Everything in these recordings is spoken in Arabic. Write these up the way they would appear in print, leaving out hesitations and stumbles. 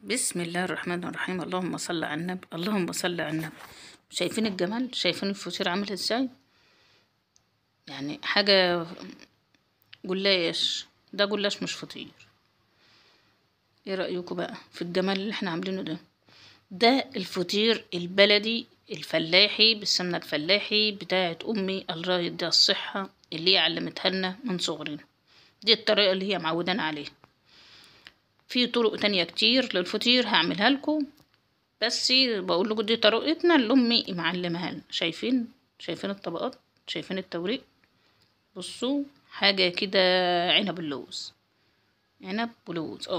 بسم الله الرحمن الرحيم. اللهم صل على النبي، اللهم صل على النبي. شايفين الجمال؟ شايفين الفطير عامل ازاي؟ يعني حاجة جلاش. ده جلاش مش فطير. ايه رأيكم بقى في الجمال اللي احنا عاملينه ده؟ ده الفطير البلدي الفلاحي بالسمنة الفلاحي بتاعت امي، الله يديها الصحة، اللي هي علمتها لنا من صغرنا. دي الطريقة اللي هي معودانا عليها. في طرق تانية كتير للفطير هعملها لكم، بس بقول لكم دي طريقتنا اللي امي معلمها لنا. شايفين الطبقات؟ شايفين التوريق؟ بصوا حاجه كده، عنب اللوز، عنب ولوز.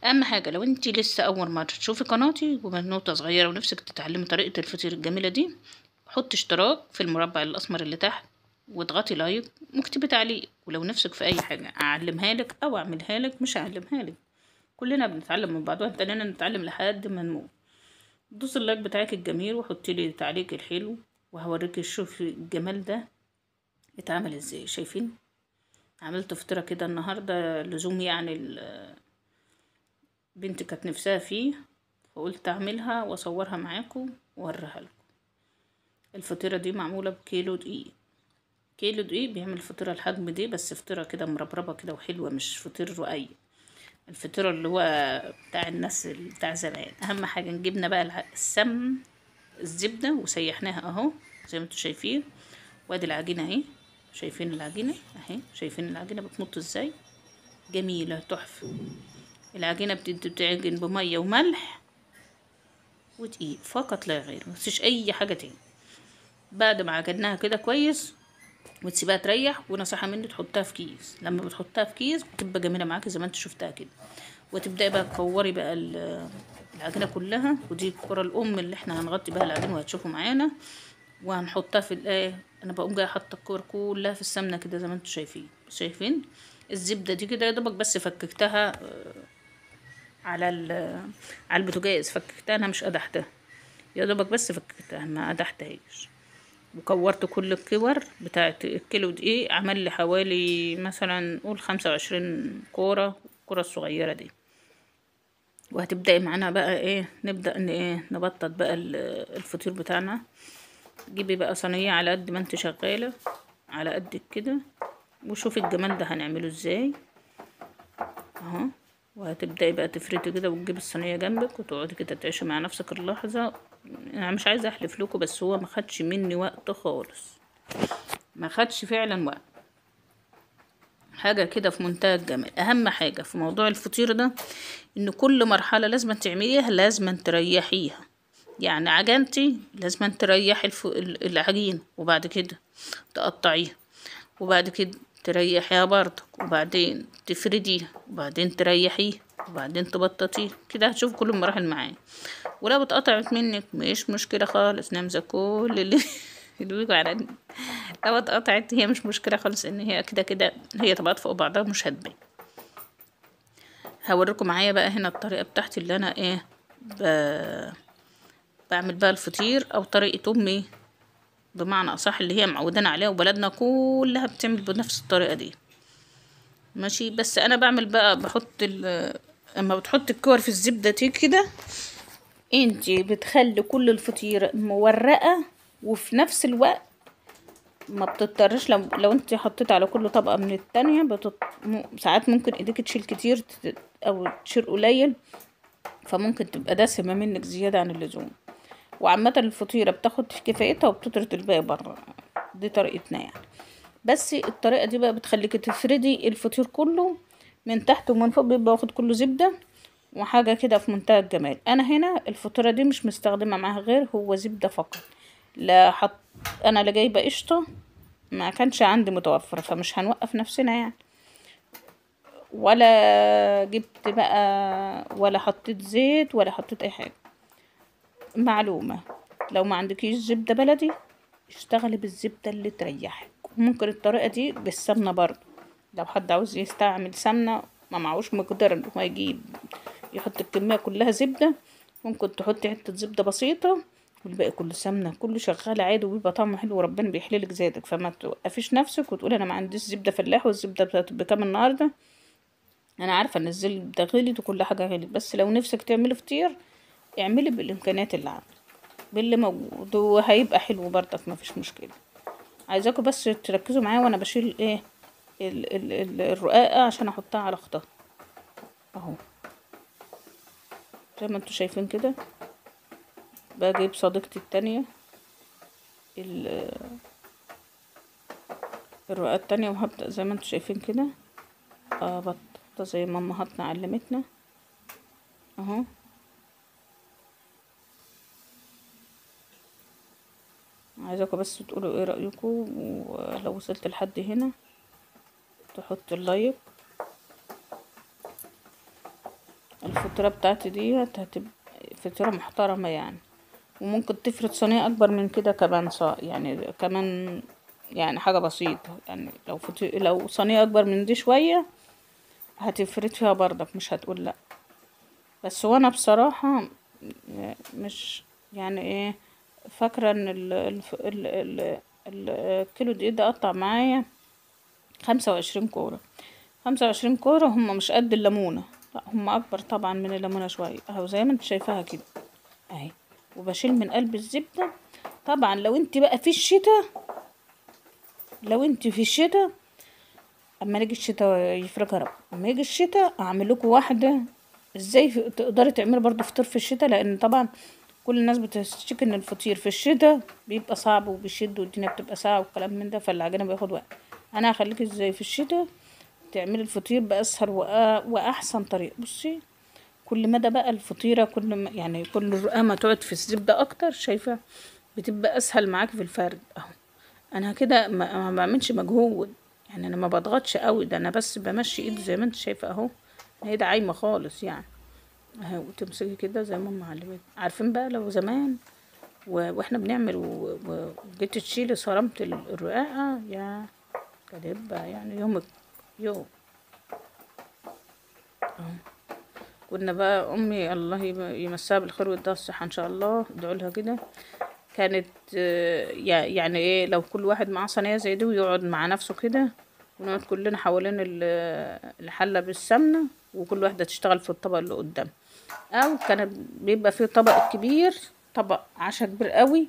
اهم حاجه لو انت لسه اول مره تشوفي قناتي وبنوته صغيره ونفسك تتعلمي طريقه الفطير الجميله دي، حطي اشتراك في المربع الاسمر اللي تحت، واضغطي لايك واكتبي تعليق. ولو نفسك في اي حاجه اعلمها لك او اعملها لك، مش اعلمها لك، كلنا بنتعلم من بعض وهنتنينا نتعلم لحد ما نموت. دوس اللايك بتاعك الجميل وحطي لي تعليق الحلو، وهوريكي شوفي الجمال ده اتعمل ازاي. شايفين؟ عملت فطيرة كده النهاردة لزوم، يعني بنتي كانت نفسها فيه، فقلت اعملها واصورها معاكم واوريها لكم. الفطيرة دي معمولة بكيلو دقيق. كيلو دقيق بيعمل الفطيرة الحجم دي، بس فطيرة كده مربربة كده وحلوة، مش فطير رقيق. الفطيرة اللي هو بتاع الناس بتاع زمان. اهم حاجة نجيبنا بقى السمن، الزبدة، وسيحناها اهو زي ما انتوا شايفين. وادي العجينة اهي. شايفين العجينة اهي؟ شايفين العجينة بتمط ازاي؟ جميلة تحفة. العجينة بتتعجن بمية وملح ودقيق فقط لا غير، مفيش اي حاجة تاني. بعد ما عجناها كده كويس وتسيبها تريح، ونصيحة مني تحطها في كيس. لما بتحطها في كيس بتبقى جميلة معاكي زي ما انت شفتها كده. وتبدأي بقى تكوري بقى العجينة كلها. ودي الكرة الأم اللي احنا هنغطي بها العجينة وهتشوفوا معانا، وهنحطها في الايه. انا بقوم جايه حاطه الكور كلها في السمنه كده زي ما انتم شايفين الزبده دي كده. يا دوبك بس فككتها على على البوتاجاز، فككتها انا مش قدحتها، يا دوبك بس فككتها ما قدحتهاش. وكورت كل الكور بتاعت الكيلو دقيق، عمل لي حوالي مثلا قول 25 كوره، الكوره الصغيره دي. وهتبدأي معانا بقى ايه، نبدأ ان ايه نبطط بقى الفطير بتاعنا. جيبي بقى صينية على قد ما انت شغالة، على قدك كده، وشوفي الجمال ده هنعمله ازاي اهو. وهتبدأي بقى تفردي كده، وتجيبي الصينية جنبك وتقعدي كده تعيشي مع نفسك اللحظة. انا مش عايزة احلف لكم، بس هو ما خدش مني وقت خالص، ما خدش فعلا وقت. حاجة كده في منتهى الجمال. اهم حاجة في موضوع الفطير ده ان كل مرحلة لازم تعمليها لازم تريحيها. يعني عجنتي لازم تريحي العجين، وبعد كده تقطعيها، وبعد كده تريحيها برضك، وبعدين تفرديها، وبعدين تريحيها، وبعدين تبططيها كده. هتشوف كل المراحل معايا. ولو اتقطعت منك مش مشكلة خالص، نمزة كل اللي اللي بيجوا على. لو اتقطعت هي مش مشكلة خالص، ان هي كده كده هي طبقات فوق بعضها مش هتبين. هوريكم معايا بقى هنا الطريقة بتاعتي اللي انا ايه بعمل بقى الفطير، او طريقة امي بمعنى اصح، اللي هي معودانا عليها وبلدنا كلها بتعمل بنفس الطريقة دي. ماشي. بس انا بعمل بقى بحط اما بتحط الكور في الزبدة دي كده، انتي بتخلي كل الفطيرة مورقة، وفي نفس الوقت ما بتضطرش. لو انت حطيت على كل طبقة من التانية ساعات ممكن ايديك تشيل كتير او تشيل قليل، فممكن تبقى دسمة منك زيادة عن اللزوم. وعامة الفطيرة بتاخد كفايتها وبتطرد الباقي بره. دي طريقتنا يعني. بس الطريقة دي بقى بتخليك تفردي الفطير كله من تحت ومن فوق، بيبقى واخد كله زبدة وحاجة كده في منتهى الجمال. انا هنا الفطيرة دي مش مستخدمة معاها غير هو زبدة فقط. لا انا لا جايبة قشطة، ما كانش عندي متوفرة، فمش هنوقف نفسنا يعني. ولا جبت بقى ولا حطيت زيت ولا حطيت اي حاجة. معلومة، لو ما عندكيش زبدة بلدي اشتغلي بالزبدة اللي تريحك. ممكن الطريقة دي بالسمنة برضه، لو حد عاوز يستعمل سمنة ما معهوش مقدار ان هو يجيب يحط الكمية كلها زبدة، ممكن تحطي حتة زبدة بسيطة والباقي كله سمنة، كله شغال عادي وبيبقى طعمه حلو وربنا بيحللك زادك. فما توقفيش نفسك وتقولي انا ما عنديش زبدة فلاح والزبدة بكام النهاردة. انا عارفه ان الزيت ده غلت وكل حاجه غلت، بس لو نفسك تعملي فطير اعملي بالامكانيات اللي عندك، باللي موجود، وهيبقى حلو برضك مفيش مشكله. عايزاكم بس تركزوا معايا وانا بشيل ايه الرقاقه عشان احطها على خطها اهو، زي ما انتوا شايفين كده. بجيب صديقتي التانية الرقاقه التانية، وهبدأ زي ما انتوا شايفين كده بطة زي ما امهاتنا علمتنا اهو. عايزاكم بس تقولوا ايه رأيكم، ولو وصلت لحد هنا تحط اللايك. الفطيرة بتاعتي ديت هتبقى فطيرة محترمة يعني، وممكن تفرد صينية اكبر من كده كمان يعني كمان يعني حاجة بسيطة يعني، لو صينية اكبر من دي شوية هتفرد فيها برضك مش هتقول لا. بس وانا بصراحة مش يعني ايه، فاكرة ان الكيلو دقيق ده قطع معايا 25 كورة. 25 كورة هم مش قد الليمونة، لا هم اكبر طبعا من الليمونة شوية اهو زي ما انت شايفاها كده اهي. وبشيل من قلب الزبدة. طبعا لو انت بقى في الشتاء، لو انت في الشتاء اما يجي الشتاء يفرجها رب، اما يجي الشتاء اعمل لكم واحدة ازاي تقدري تعملي برضو فطير في الشتاء، لان طبعا كل الناس بتشتكي ان الفطير في الشتاء بيبقى صعب وبيشد والدنيا بتبقى ساقعة والكلام من ده، فالعجينة بياخد وقت. انا هخليك ازاي في الشتاء تعملي الفطير باسهل واحسن طريقة. بصي كل مدى بقى الفطيرة كل ما يعني كل الرقاة ما تقعد في الزبدة اكتر، شايفة بتبقى اسهل معاك في الفرد اهو. انا كده ما بعملش مجهود يعني، انا ما بضغطش قوي، ده انا بس بمشي ايدي زي ما انت شايفة اهو، هي ده عايمة خالص يعني اهو. وتمسكي كده زي ما معلمين عارفين بقى لو زمان واحنا بنعمل وجيت تشيلي صرامة الرقاقة يا كانت هيبقى يعني يومك يوم اهو. كنا بقى امي الله يمسها بالخير ويديها الصحة ان شاء الله، ادعوا لها كده. كانت يعني ايه، لو كل واحد معاه صينية زي دي ويقعد مع نفسه كده، ونقعد كلنا حوالين الحلة بالسمنة، وكل واحدة تشتغل في الطبق اللي قدام، او كان بيبقى فيه طبق كبير، طبق عشا كبير قوي،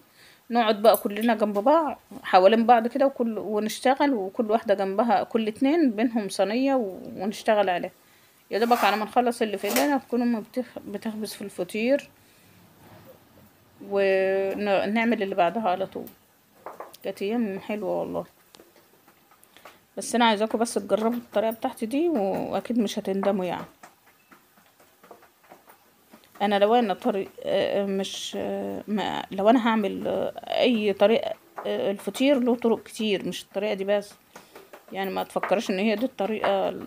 نقعد بقى كلنا جنب بعض حوالين بعض كده ونشتغل، وكل واحدة جنبها كل اتنين بينهم صينية ونشتغل عليها. يا دوبك على ما نخلص اللي في ايدينا تكون امي بتخبز في الفطير ونعمل اللي بعدها على طول. كانت ايام حلوة والله. بس انا عايزاكم بس تجربوا الطريقة بتاعتي دي واكيد مش هتندموا يعني. انا لو انا طريق مش لو انا هعمل اي طريقة الفطير له طرق كتير مش الطريقة دي بس يعني، ما تفكرش ان هي دي الطريقة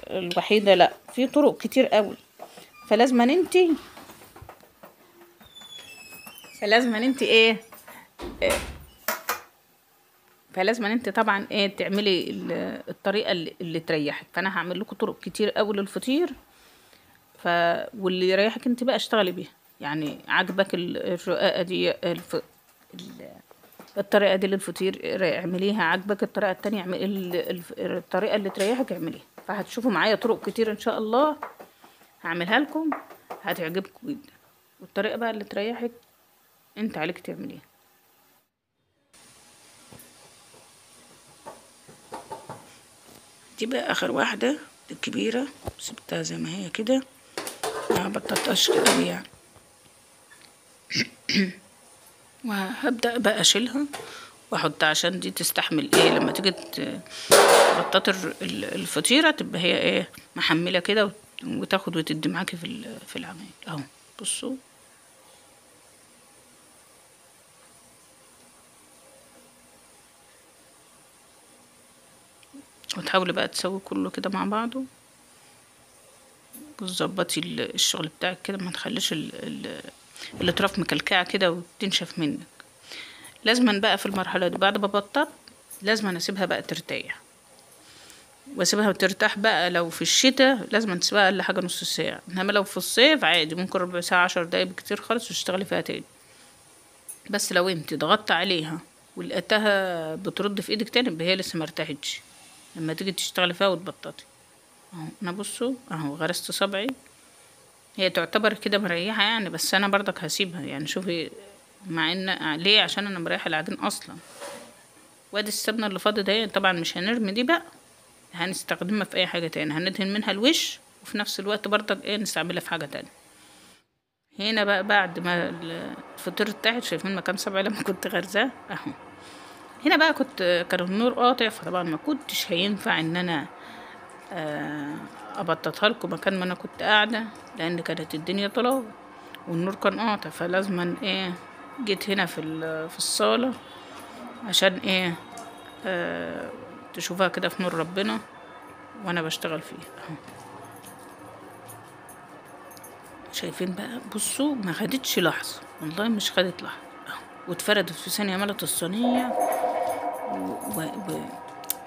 الوحيدة، لا في طرق كتير قوي. فلازم ان انتي فلازم ان انتي ايه فلازم ان انت طبعا ايه تعملي الطريقة اللي تريحك. فانا هعمل لكم طرق كتير قوي للفطير، واللي يريحك انت بقى اشتغلي بيها يعني. عجبك الرقاقة دي الطريقة دي للفطير اعمليها، عجبك الطريقة التانية اعملي الطريقة اللي تريحك اعمليها. فهتشوفوا معايا طرق كتير ان شاء الله هعملها لكم هتعجبكم جدا، والطريقة بقى اللي تريحك انت عليك تعمليها. دي بقى اخر واحدة الكبيرة، سبتها زي ما هي كده ما بططتش كده يعني. وهبدأ بقى اشيلها واحطها عشان دي تستحمل ايه لما تيجي تبطط الفطيرة تبقى هي ايه محملة كده وتاخد وتدي معاكي في العمايل اهو. بصوا وتحاولي بقى تسوي كله كده مع بعضه، وتظبطي الشغل بتاعك كده، ما تخليش الاطراف مكلكعه كده وتنشف منك. لازما بقى في المرحله دي بعد ما بطط لازم اسيبها بقى ترتاح، واسيبها ترتاح بقى. لو في الشتاء لازم تسيبها اقل حاجه نص ساعه، انما لو في الصيف عادي ممكن ربع ساعه 10 دقايق بكتير خالص وتشتغلي فيها تاني. بس لو انت ضغطت عليها ولقيتها بترد في ايدك تاني يبقى هي لسه مرتاحتش لما تيجي تشتغلي فيها وتبططي. اهو. انا بصوا اهو غرست صبعي، هي تعتبر كده مريحة يعني، بس انا برضك هسيبها يعني. شوفي مع ان ليه، عشان انا مريحة العجين اصلا. وادي السمنة اللي فاضي ده طبعا مش هنرمي دي بقى، هنستخدمها في اي حاجة تاني، هندهن منها الوش وفي نفس الوقت برضك ايه نستعملها في حاجة تانية. هنا بقى بعد ما الفطير بتاعت، شايفين مكان صبعي لما كنت غرزاه اهو. هنا بقى كان النور قاطع، فطبعا ما كنتش هينفع ان انا ابططها لكم مكان ما انا كنت قاعده، لان كانت الدنيا ضلام والنور كان قاطع، فلازما ايه جيت هنا في الصاله عشان ايه تشوفها كده في نور ربنا وانا بشتغل فيها اهو. شايفين بقى بصوا ما خدتش لحظه، والله مش خدت لحظه اهو، واتفردت في ثانيه، ملت الصينيه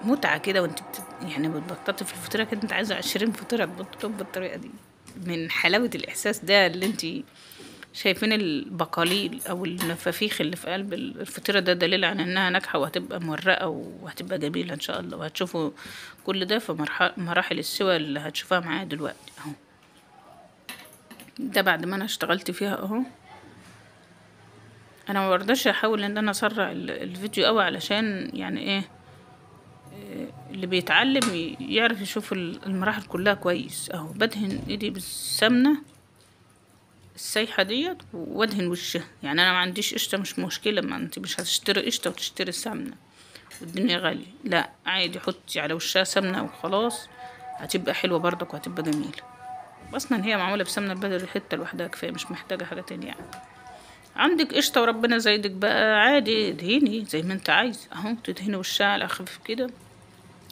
متعة كده. وانت يعني بتبططي في الفطيرة كده، انت عايزة 20 فطيرة تبططهم بالطريقة دي، من حلاوة الإحساس ده اللي انت شايفين البقاليل أو النفافيخ اللي في قلب الفطيرة، ده دليل على انها ناجحة وهتبقى مورقة وهتبقى جميلة ان شاء الله. وهتشوفوا كل ده في مراحل السوى اللي هتشوفها معايا دلوقتي اهو. ده بعد ما انا اشتغلت فيها اهو. انا ما برضاش احاول ان انا اسرع الفيديو قوي، علشان يعني ايه اللي بيتعلم يعرف يشوف المراحل كلها كويس اهو. بدهن ايدي بالسمنة السايحة ديت وادهن وشها، يعني انا ما عنديش قشطة مش مشكلة، ما انت مش هتشتري قشطة وتشتري السمنة والدنيا غالية، لا عادي حطي على وشها سمنة وخلاص، هتبقى حلوة برضك وهتبقى جميلة. اصلا هي معمولة بسمنة البلدي حتة لوحدها كفاية، مش محتاجة حاجة تانية يعني. عندك قشطة وربنا زايدك بقى عادي، ادهني زي ما انت عايز اهو، تدهني وشها على خفيف كده.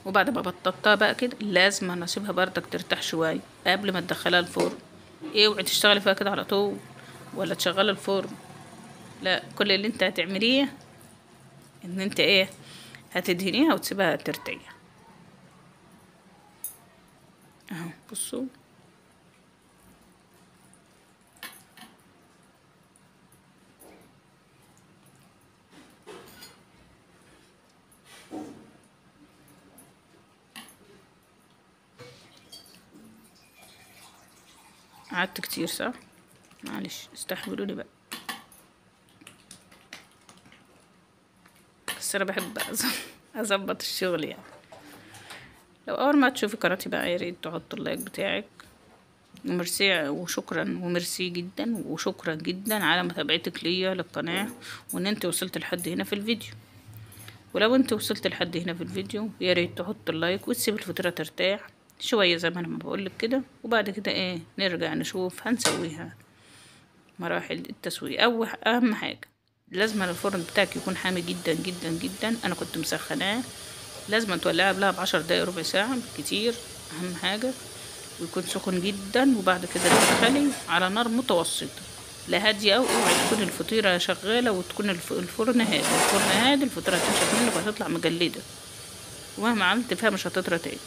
وبعد ما بططتها بقى كده لازم اسيبها بردك ترتاح شويه قبل ما تدخلها الفرن. اوعي تشتغلي فيها كده على طول ولا تشغلي الفرن، لا، كل اللي انت هتعمليه ان انت ايه هتدهنيها وتسيبها ترتاح اهو. بصوا قعدت كتير صح، معلش استحملوني بقى، بس انا بحب اظبط الشغل يعني. لو اول ما تشوفي قناتي بقى يا ريت تحطوا اللايك بتاعك، وميرسي وشكرا وميرسي جدا وشكرا جدا على متابعتك ليا للقناة، وان انت وصلت لحد هنا في الفيديو. ولو انت وصلت لحد هنا في الفيديو يا ريت تحط اللايك وتسيب الفطيرة ترتاح شوية زي ما انا بقولك كده، وبعد كده ايه نرجع نشوف هنسويها مراحل التسوية. اهم حاجة لازم الفرن بتاعك يكون حامي جدا جدا جدا، انا كنت مسخناه، لازم تولعها قبلها ب10 دقايق ربع ساعة كتير، اهم حاجة، ويكون سخن جدا. وبعد كده تدخلي على نار متوسطة لا هادية أوي، اوعي تكون الفطيرة شغالة وتكون الفرن هادي. الفرن هادي الفطيرة هتنشف منك وهتطلع مجلدة، ومهما عملت فيها مش هتطرى تاني.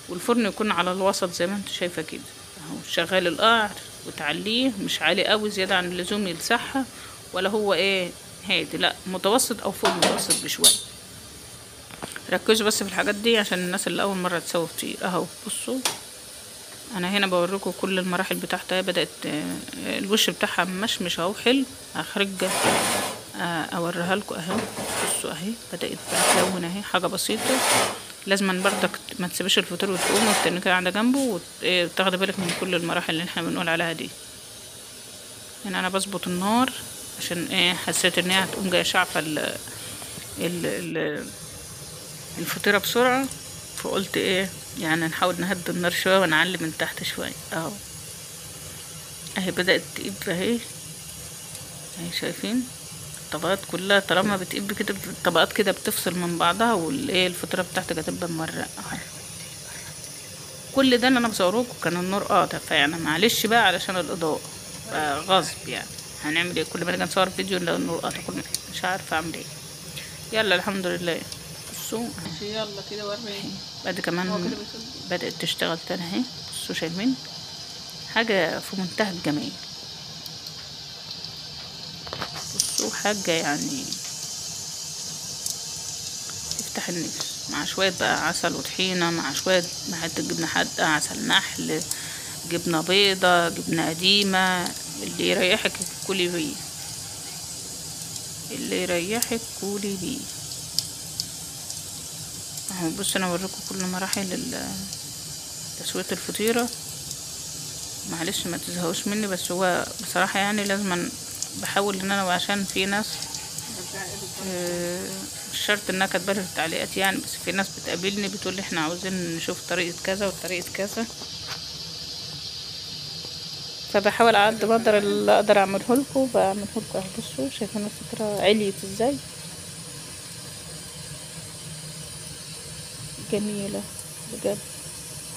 والفرن يكون على الوسط زي ما انت شايفة كده اهو، شغال القعر وتعليه مش عالي قوي زيادة عن اللزوم يلسعها، ولا هو ايه هادي، لا متوسط او فوق متوسط بشوية. ركزوا بس في الحاجات دي عشان الناس اللي اول مرة تسوي فطير اهو. بصوا انا هنا بوريكم كل المراحل بتاعتها، بدأت الوش بتاعها مشمش اهو حلو، هخرج اوريها لكم اهو. بصوا اهي بدأت تلون اهي، حاجة بسيطة. لازم برضك ما تسيبش الفطير وتقوم وتتنكي قاعدة جنبه وتاخدي بالك من كل المراحل اللي احنا بنقول عليها دي. هنا انا بظبط النار عشان ايه حسيت ان هي هتقوم جايه شعفة الفطيرة بسرعة، فقلت ايه يعني نحاول نهدي النار شوية ونعلي من تحت شوية اهو. اهي بدأت تقب اهي، اهي شايفين الطبقات كلها طالما بتقب كده الطبقات كده بتفصل من بعضها، والايه الفطيرة بتاعتك هتبقى مورقة اهي. كل ده اللي انا بصوروكم كان النور قاطع، فيعني معلش بقى علشان الاضاءة غصب يعني، هنعمل ايه كل ما نيجي نصور فيديو نلاقي النور قاطع، مش عارفة اعمل ايه. يلا الحمد لله. بصوا يلا كده وريني بعد كمان بدأت تشتغل تاني اهي. بصوا شايفين حاجة في منتهى الجمال، بصوا حاجة يعني تفتح النفس. مع شوية بقى عسل وطحينة، مع شوية مع حتة جبنة حادقة، عسل نحل، جبنة بيضة، جبنة قديمة، اللي يريحك كلي بيه، اللي يريحك كلي بيه. اهو بص انا اوريكم كل مراحل تسوية الفطيرة. معلش ما تزهقوش مني، بس هو بصراحة يعني لازم بحاول ان انا، وعشان في ناس مش شرط انها كاتبه في التعليقات يعني، بس في ناس بتقابلني بتقولي احنا عاوزين نشوف طريقة كذا وطريقة كذا، فبحاول على قد ما اقدر اللي اقدر اعمله لكم بعمله لكم. بصوا شايفين الفكرة عليت ازاي، جميلة بجد،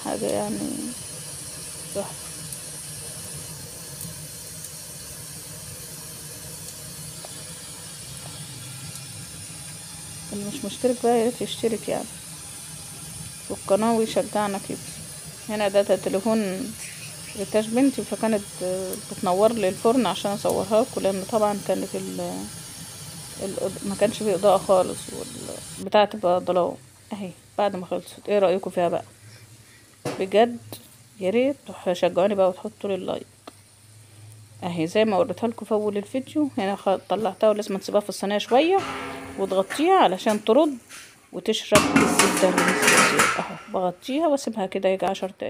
حاجة يعني تحفة. اللي مش مشترك بقى ياريت يشترك يعني في القناة ويشجعنا كده. هنا ده تليفون ريتاش بنتي، فكانت بتنور لي الفرن عشان اصورها لكم، لان طبعا كانت ما كانش فيه اضاءة خالص، والبتاعة تبقى ضلام. اهي بعد ما خلصت ايه رأيكم فيها بقى؟ بجد يا ريت تشجعوني بقى وتحطوا لي اللايك. اهي زي ما وريتها لكم في اول الفيديو، هنا طلعتها ولازم تسيبها في الصينيه شويه وتغطيها علشان ترد وتشرب الزبده اللي نزلت. اهو بغطيها واسيبها كده يجي 10 دقايق.